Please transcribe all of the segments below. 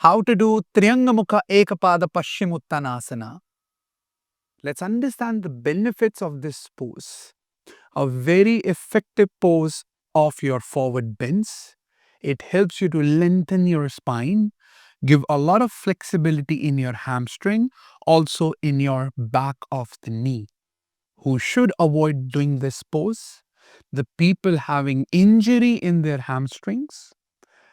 how to do Trianga Mukhaikapada Paschimottanasana. Let's understand the benefits of this pose. A very effective pose of your forward bends. It helps you to lengthen your spine, give a lot of flexibility in your hamstring, also in your back of the knee. Who should avoid doing this pose? The people having injury in their hamstrings,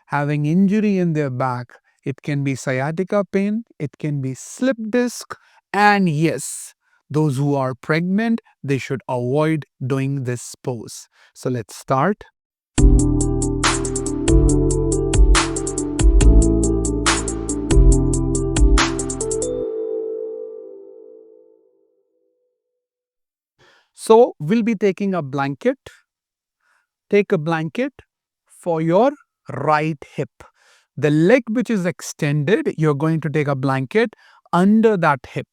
having injury in their back. It can be sciatica pain, it can be slip disc, and yes, those who are pregnant, they should avoid doing this pose. So let's start. So we'll be taking a blanket. Take a blanket for your right hip. The leg which is extended, you're going to take a blanket under that hip.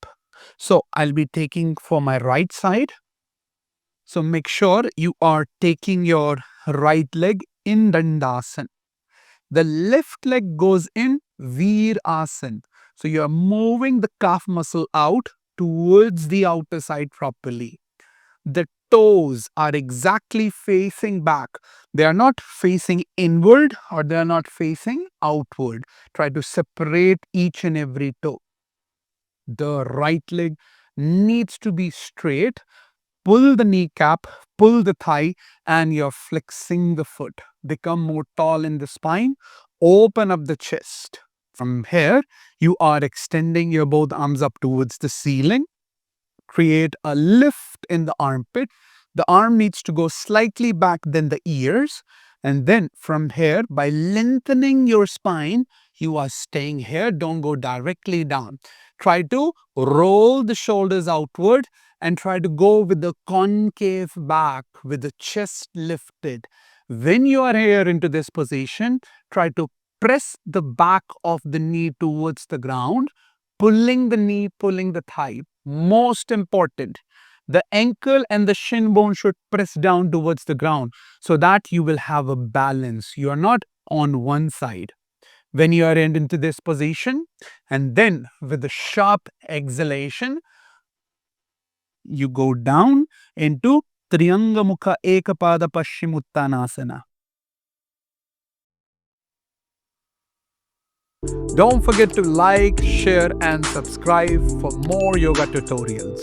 So I'll be taking for my right side. So make sure you are taking your right leg in Dandasana. The left leg goes in Virasana. So you are moving the calf muscle out towards the outer side properly. The toes are exactly facing back. They are not facing inward or they are not facing outward. Try to separate each and every toe. The right leg needs to be straight. Pull the kneecap, pull the thigh, and you're flexing the foot. Become more tall in the spine. Open up the chest. From here, you are extending your both arms up towards the ceiling. Create a lift in the armpit. The arm needs to go slightly back than the ears. And then from here, by lengthening your spine, you are staying here. Don't go directly down. Try to roll the shoulders outward and try to go with the concave back with the chest lifted. When you are here into this position, try to press the back of the knee towards the ground, pulling the knee, pulling the thigh. Most important, the ankle and the shin bone should press down towards the ground so that you will have a balance. You are not on one side. When you are into this position, and then with the sharp exhalation, you go down into Trianga Mukhaikapada Paschimottanasana. Don't forget to like, share, and subscribe for more yoga tutorials.